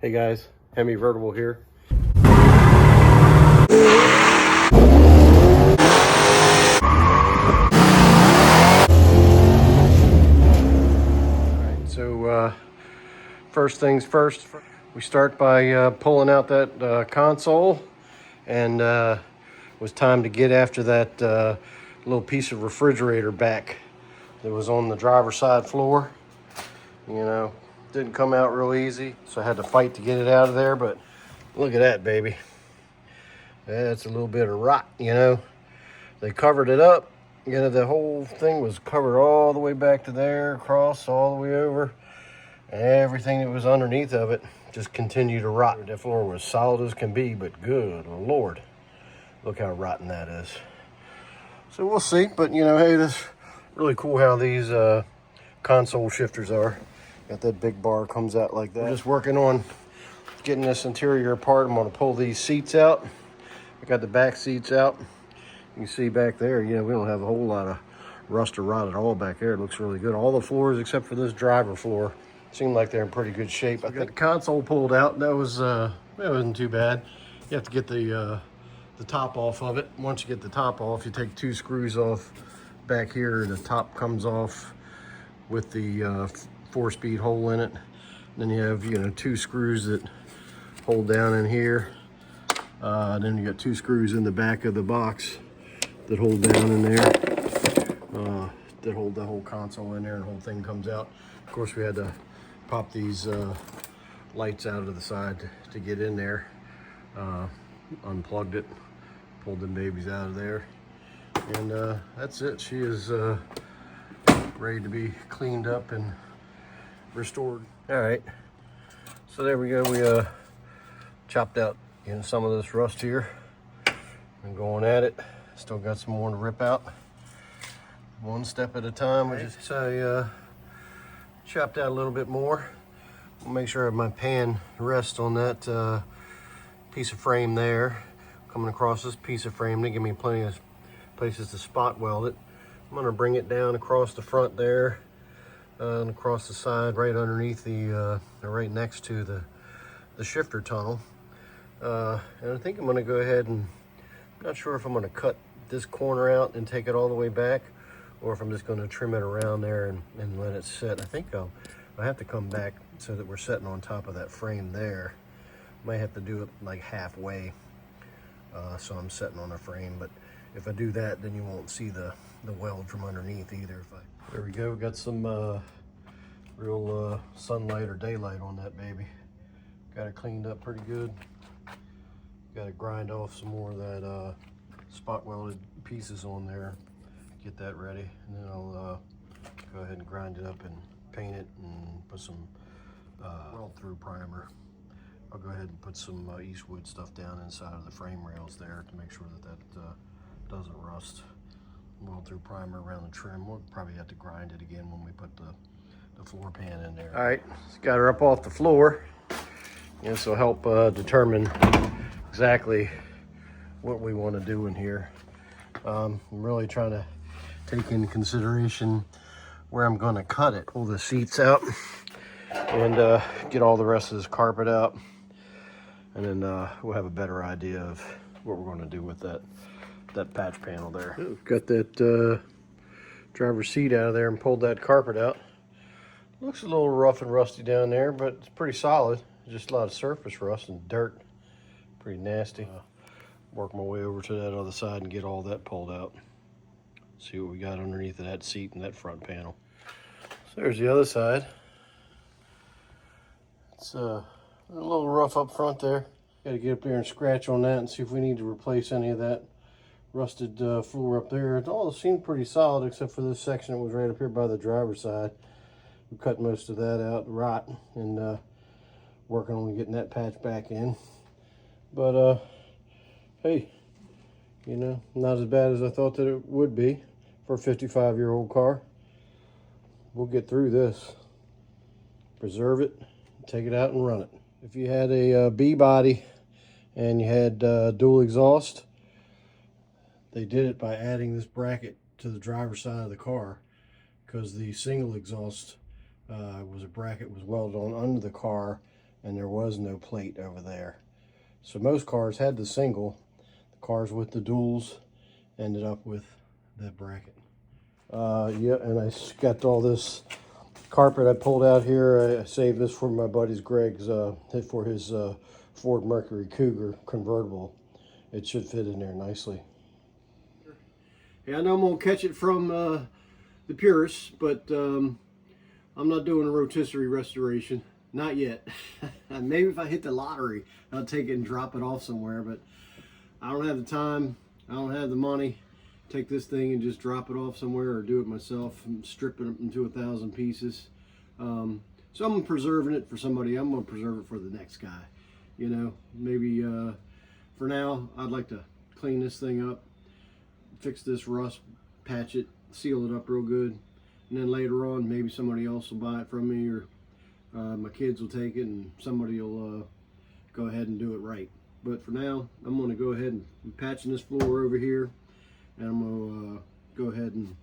Hey guys, Hemi Vertible here. Alright, so first things first, we start by pulling out that console, and it was time to get after that little piece of refrigerator back that was on the driver's side floor. You know, didn't come out real easy, so I had to fight to get it out of there. But look at that, baby. That's a little bit of rot, you know. They covered it up. You know, the whole thing was covered all the way back to there, across, all the way over. Everything that was underneath of it just continued to rot. That floor was solid as can be, but good Lord, look how rotten that is. So we'll see, but you know, hey, that's really cool how these console shifters are. Got that big bar comes out like that. We're just working on getting this interior apart. I'm gonna pull these seats out. I got the back seats out. You can see back there, you know, we don't have a whole lot of rust or rot at all back there. It looks really good. All the floors except for this driver floor seem like they're in pretty good shape. I got the console pulled out. That wasn't too bad. You have to get the top off of it. Once you get the top off, you take 2 screws off back here. The top comes off with the 4-speed hole in it. Then you have, you know, 2 screws that hold down in here. Then you got 2 screws in the back of the box that hold down in there. That hold the whole console in there, and the whole thing comes out. Of course, we had to pop these lights out of the side to get in there. Unplugged it, pulled them babies out of there, and that's it. She is ready to be cleaned up and restored. All right, so there we go. We chopped out, you know, some of this rust here and going at it. Still got some more to rip out, one step at a time. I just chopped out a little bit more. I'll make sure my pan rests on that piece of frame there. Coming across this piece of frame, they give me plenty of places to spot weld it. I'm gonna bring it down across the front there, and across the side, right underneath the, right next to the shifter tunnel. And I think I'm gonna go ahead and, I'm not sure if I'm gonna cut this corner out and take it all the way back, or if I'm just gonna trim it around there and let it sit. I think I have to come back so that we're sitting on top of that frame there. Might have to do it like halfway, so I'm sitting on a frame. But if I do that, then you won't see the weld from underneath either. There we go. We got some real sunlight or daylight on that baby. Got it cleaned up pretty good. Got to grind off some more of that spot welded pieces on there. Get that ready, and then I'll go ahead and grind it up and paint it and put some weld through primer. I'll go ahead and put some Eastwood stuff down inside of the frame rails there to make sure that doesn't rust. Weld through primer around the trim. We'll probably have to grind it again when we put the floor pan in there. All right, just got her up off the floor. This will help determine exactly what we want to do in here. I'm really trying to take into consideration where I'm going to cut it. Pull the seats out and get all the rest of this carpet out, and then we'll have a better idea of what we're going to do with that patch panel there. Ooh, got that driver's seat out of there and pulled that carpet out. Looks a little rough and rusty down there, but it's pretty solid. Just a lot of surface rust and dirt. Pretty nasty. Work my way over to that other side and get all that pulled out. See what we got underneath of that seat and that front panel. So there's the other side. It's a little rough up front there. Got to get up there and scratch on that and see if we need to replace any of that rusted floor up there. It all seemed pretty solid except for this section that was right up here by the driver's side. We cut most of that out, rot, and working on getting that patch back in. But hey, you know, not as bad as I thought that it would be for a 55-year-old car. We'll get through this. Preserve it, take it out and run it. If you had a B body and you had dual exhaust, they did it by adding this bracket to the driver's side of the car, because the single exhaust was a bracket was welded on under the car, and there was no plate over there. So most cars had the single. The cars with the duals ended up with that bracket. Yeah, and I got all this carpet I pulled out here. I saved this for my buddy's Greg's for his Ford Mercury Cougar convertible. It should fit in there nicely. Yeah, I know I'm gonna catch it from the purists, but I'm not doing a rotisserie restoration. Not yet. Maybe if I hit the lottery, I'll take it and drop it off somewhere, but I don't have the time. I don't have the money. Take this thing and just drop it off somewhere, or do it myself and strip it into 1,000 pieces. So I'm preserving it for somebody. I'm gonna preserve it for the next guy. You know, maybe for now, I'd like to clean this thing up, fix this rust, patch it, seal it up real good, and then later on, maybe somebody else will buy it from me, or my kids will take it, and somebody will go ahead and do it right. But for now, I'm gonna go ahead and I'm patching this floor over here, and I'm gonna go ahead and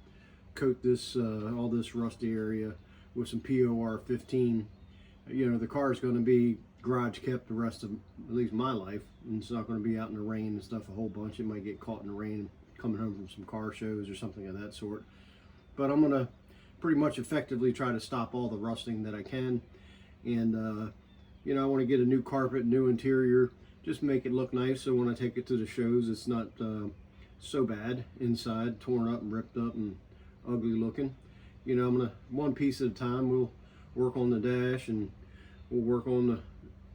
coat this all this rusty area with some POR 15. You know, the car is going to be garage kept the rest of at least my life, and it's not going to be out in the rain and stuff a whole bunch. It might get caught in the rain coming home from some car shows or something of that sort. But I'm going to pretty much effectively try to stop all the rusting that I can. And you know, I want to get a new carpet, new interior, just make it look nice, so when I take it to the shows, it's not so bad inside, torn up and ripped up and ugly looking. You know, I'm gonna, one piece at a time, we'll work on the dash, and we'll work on the,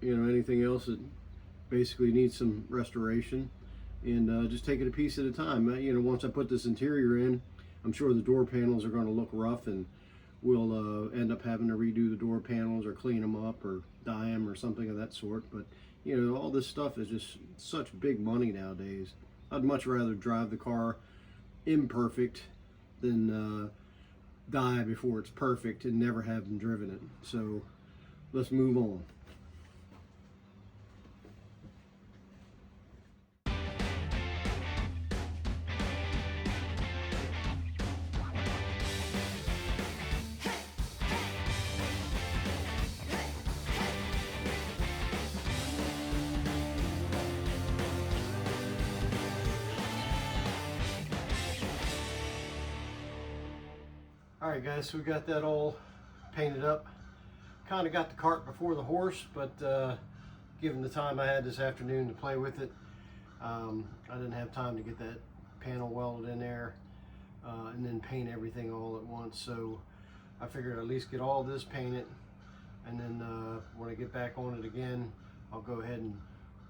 you know, anything else that basically needs some restoration, and just take it a piece at a time. You know, once I put this interior in, I'm sure the door panels are going to look rough, and we'll end up having to redo the door panels or clean them up or dye them or something of that sort. But you know, all this stuff is just such big money nowadays. I'd much rather drive the car imperfect than die before it's perfect and never have them driven it. So let's move on. All right, guys, so we got that all painted up. Kind of got the cart before the horse, but given the time I had this afternoon to play with it, I didn't have time to get that panel welded in there and then paint everything all at once. So I figured I'd at least get all this painted, and then when I get back on it again, I'll go ahead and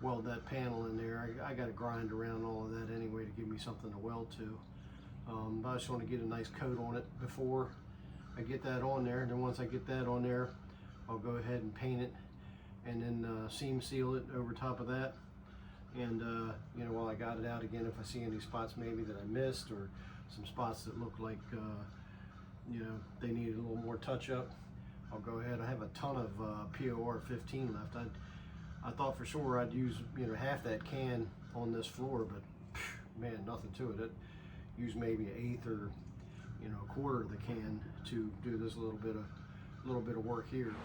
weld that panel in there. I got to grind around all of that anyway to give me something to weld to. But I just want to get a nice coat on it before I get that on there. And then once I get that on there, I'll go ahead and paint it, and then seam seal it over top of that. And you know, while I got it out again, if I see any spots maybe that I missed, or some spots that look like you know, they need a little more touch up, I'll go ahead. I have a ton of POR 15 left. I thought for sure I'd use, you know, half that can on this floor, but man, nothing to it. Use maybe an eighth or, you know, a quarter of the can to do this little bit of work here.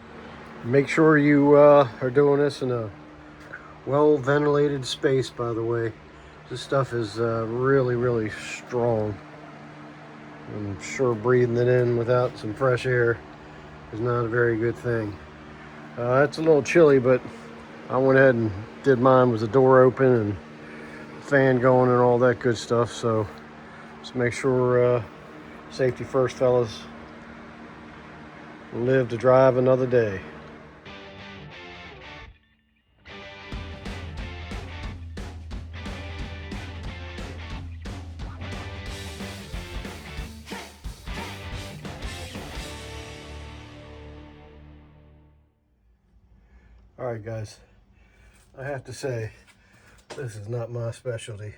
Make sure you are doing this in a well ventilated space, by the way. This stuff is really strong. I'm sure breathing it in without some fresh air is not a very good thing. It's a little chilly, but I went ahead and did mine with the door open and fan going and all that good stuff. So just make sure, safety first, fellas. Live to drive another day. All right, guys, I have to say, this is not my specialty.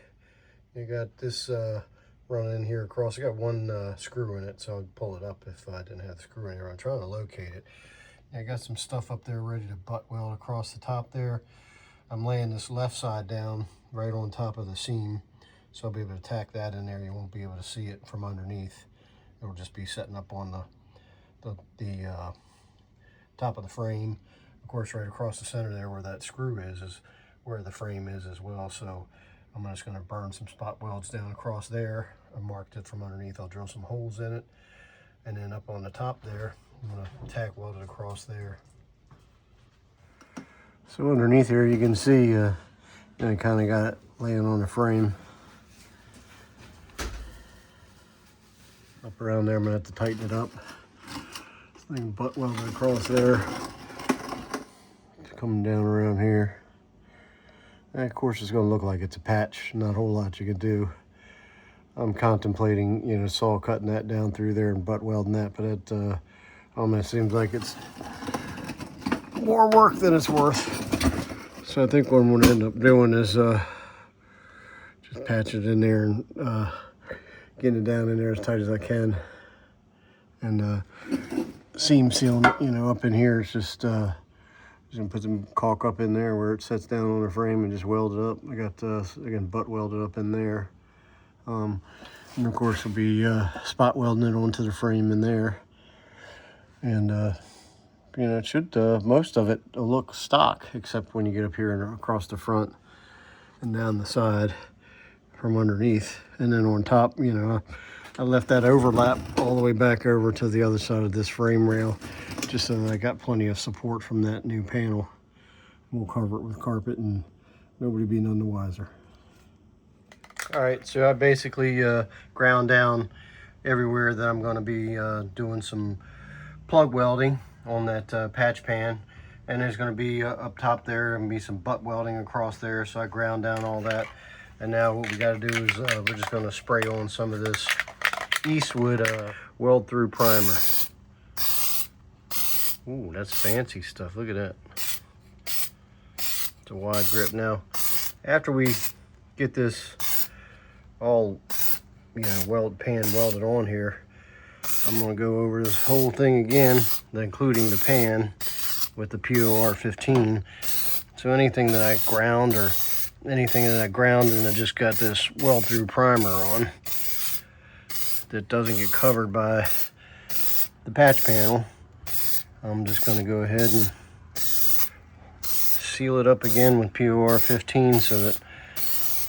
You got this running in here across. I got one screw in it, so I'd pull it up if I didn't have the screw in here. I'm trying to locate it. I got some stuff up there ready to butt weld across the top there. I'm laying this left side down right on top of the seam, so I'll be able to tack that in there. You won't be able to see it from underneath. It'll just be setting up on the top of the frame. Of course, right across the center there where that screw is where the frame is as well. So I'm just going to burn some spot welds down across there. I marked it from underneath. I'll drill some holes in it. And then up on the top there, I'm going to tack weld it across there. So underneath here, you can see I kind of got it laying on the frame. Up around there, I'm going to have to tighten it up. So I can butt weld it across there. It's coming down around here. And of course, it's going to look like it's a patch. Not a whole lot you can do. I'm contemplating, saw cutting that down through there and butt welding that, but it almost seems like it's more work than it's worth. So I think what I'm going to end up doing is just patch it in there and getting it down in there as tight as I can. And seam sealing it, up in here. It's just going to put some caulk up in there where it sets down on the frame and just weld it up. I got, again, butt welded up in there. And of course we'll be spot welding it onto the frame in there. And it should, most of it will look stock, except when you get up here and across the front and down the side from underneath. And then on top, I left that overlap all the way back over to the other side of this frame rail, just so that I got plenty of support from that new panel. We'll cover it with carpet and nobody be none the wiser. All right, so I basically ground down everywhere that I'm going to be doing some plug welding on that patch pan, and there's going to be up top there and be some butt welding across there. So I ground down all that, and now what we got to do is we're just going to spray on some of this Eastwood weld through primer. Ooh, that's fancy stuff. Look at that. It's a wide grip. Now, after we get this all pan welded on here, I'm going to go over this whole thing again, including the pan with the POR 15. So anything that I ground or anything that I ground and I just got this weld through primer on that doesn't get covered by the patch panel, I'm just going to go ahead and seal it up again with POR 15 so that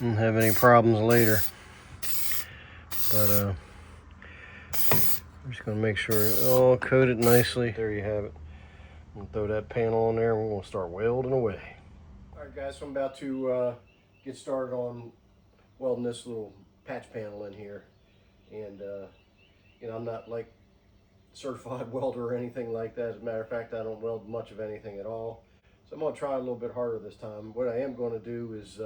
I don't have any problems later. But I'm just going to make sure it's all coated nicely. There you have it. I'm going to throw that panel on there and we're going to start welding away. Alright guys, so I'm about to get started on welding this little patch panel in here. And I'm not like certified welder or anything like that. As a matter of fact, I don't weld much of anything at all. So I'm going to try a little bit harder this time. What I am going to do is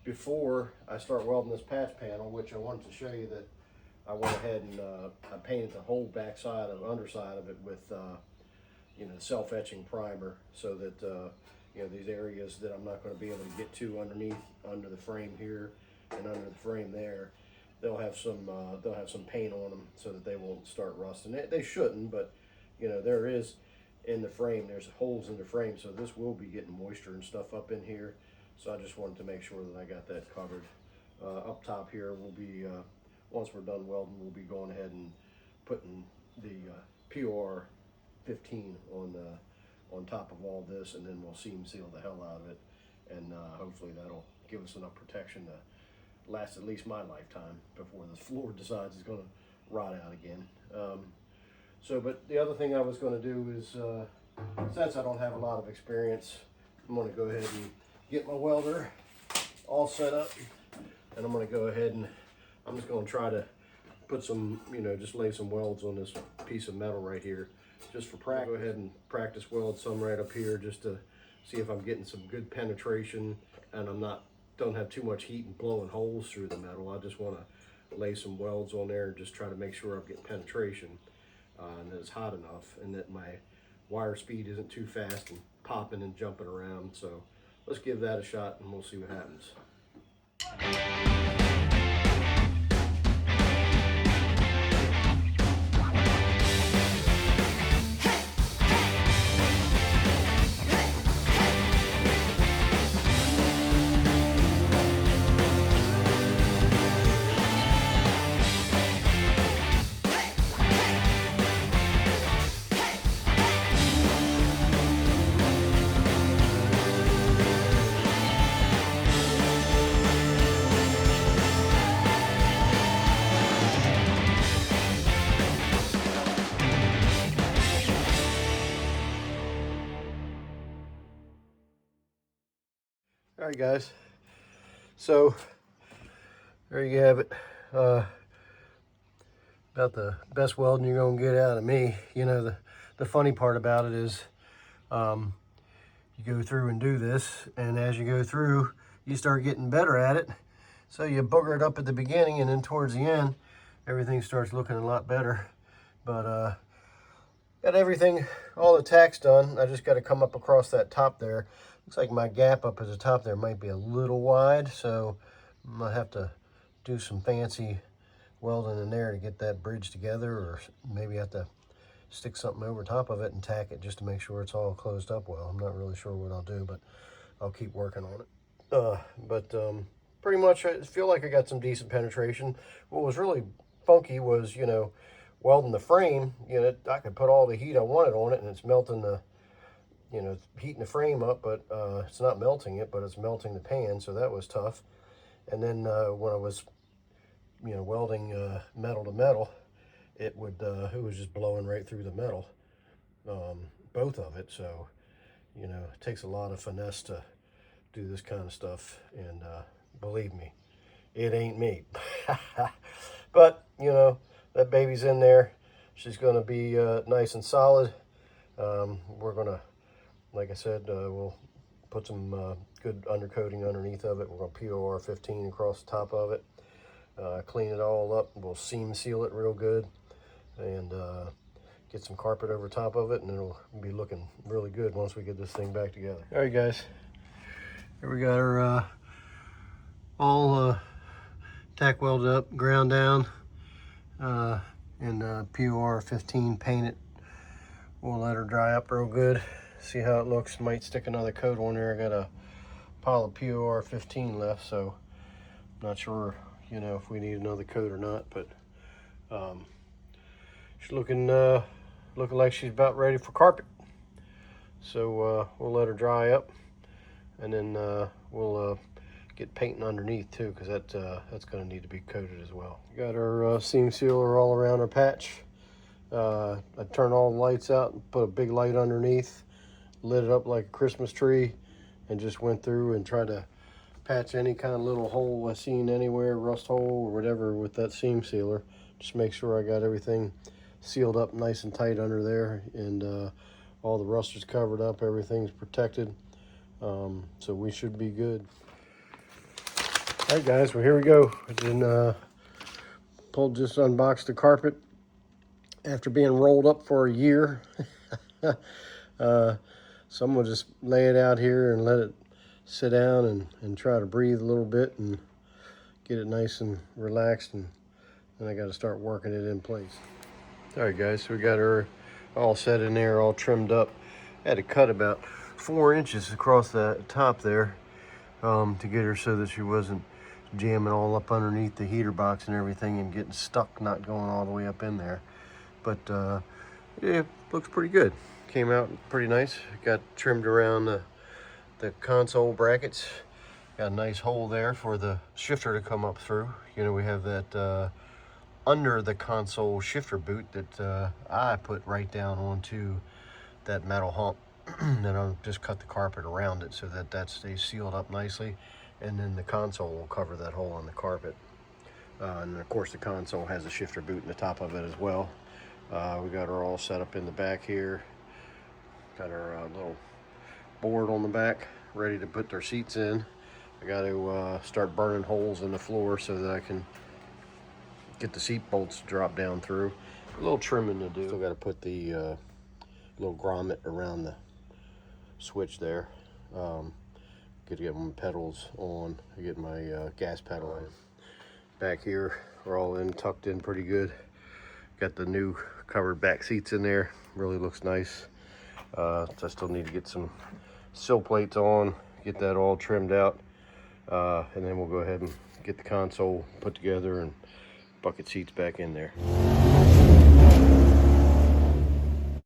before I start welding this patch panel, which I wanted to show you that I went ahead and I painted the whole back side and underside of it with self-etching primer, so that these areas that I'm not going to be able to get to under the frame here and under the frame there, they'll have some paint on them so that they won't start rusting. They shouldn't, but there is in the frame, there's holes in the frame, so this will be getting moisture and stuff up in here. So I just wanted to make sure that I got that covered. Up top here, we'll be once we're done welding, we'll be going ahead and putting the POR 15 on top of all this, and then we'll seam seal the hell out of it, and hopefully that'll give us enough protection to last at least my lifetime before the floor decides it's going to rot out again. But the other thing I was going to do is, since I don't have a lot of experience, I'm going to go ahead and get my welder all set up, and I'm going to go ahead and I'm just going to try to put some, just lay some welds on this piece of metal right here, just for practice. Go ahead and practice weld some right up here just to see if I'm getting some good penetration, and don't have too much heat and blowing holes through the metal. I just want to lay some welds on there and just try to make sure I'm getting penetration, and that it's hot enough, and that my wire speed isn't too fast and popping and jumping around. So let's give that a shot and we'll see what happens. All right, guys. So there you have it. About the best welding you're gonna get out of me. You know, the funny part about it is you go through and do this, and as you go through, you start getting better at it. So you booger it up at the beginning, and then towards the end, everything starts looking a lot better. But got everything, all the tacks done. I just got to come up across that top there. Looks like my gap up at the top there might be a little wide, so I might have to do some fancy welding in there to get that bridge together, or maybe have to stick something over top of it and tack it just to make sure it's all closed up well. I'm not really sure what I'll do, but I'll keep working on it. Pretty much I feel like I got some decent penetration. What was really funky was, you know, welding the frame. You know, I could put all the heat I wanted on it, and it's melting the, you know, heating the frame up, but it's not melting it, but it's melting the pan, so that was tough. And then when I was, you know, welding metal to metal, it was just blowing right through the metal, both of it. So, you know, it takes a lot of finesse to do this kind of stuff, and believe me, it ain't me. But, you know, that baby's in there. She's gonna be nice and solid. We're gonna, like I said, we'll put some good undercoating underneath of it. We're gonna POR 15 across the top of it, clean it all up. We'll seam seal it real good, and get some carpet over top of it, and it'll be looking really good once we get this thing back together. All right, guys, here we got our all tack welded up, ground down, and POR 15 painted. We'll let her dry up real good, see how it looks. Might stick another coat on there. I got a pile of POR 15 left, so I'm not sure, you know, if we need another coat or not, but she's looking like she's about ready for carpet. So we'll let her dry up, and then we'll get painting underneath too, because that's going to need to be coated as well. Got our seam sealer all around our patch. I turned all the lights out and put a big light underneath, lit it up like a Christmas tree, and just went through and tried to patch any kind of little hole I seen anywhere, rust hole or whatever, with that seam sealer. Just make sure I got everything sealed up nice and tight under there, and all the rust is covered up, everything's protected, so we should be good. All right, guys, well, here we go. Then just unboxed the carpet after being rolled up for a year. So I'm gonna just lay it out here and let it sit down and try to breathe a little bit and get it nice and relaxed, and then I got to start working it in place. All right, guys, so we got her all set in there, all trimmed up. I had to cut about 4 inches across the top there to get her so that she wasn't jamming all up underneath the heater box and everything and getting stuck, not going all the way up in there. But yeah, looks pretty good. Came out pretty nice. Got trimmed around the console brackets. Got a nice hole there for the shifter to come up through. You know, we have that under the console shifter boot that I put right down onto that metal hump. Then I'll just cut the carpet around it so that stays sealed up nicely, and then the console will cover that hole on the carpet. And of course the console has a shifter boot in the top of it as well. We got her all set up in the back here. Got our little board on the back ready to put their seats in. I got to start burning holes in the floor so that I can get the seat bolts to drop down through. A little trimming to do. Still got to put the little grommet around the switch there. Get my pedals on. I get my gas pedal in. Back here, we're all tucked in pretty good. Got the new covered back seats in there. Really looks nice. So I still need to get some sill plates on, get that all trimmed out, and then we'll go ahead and get the console put together and bucket seats back in there.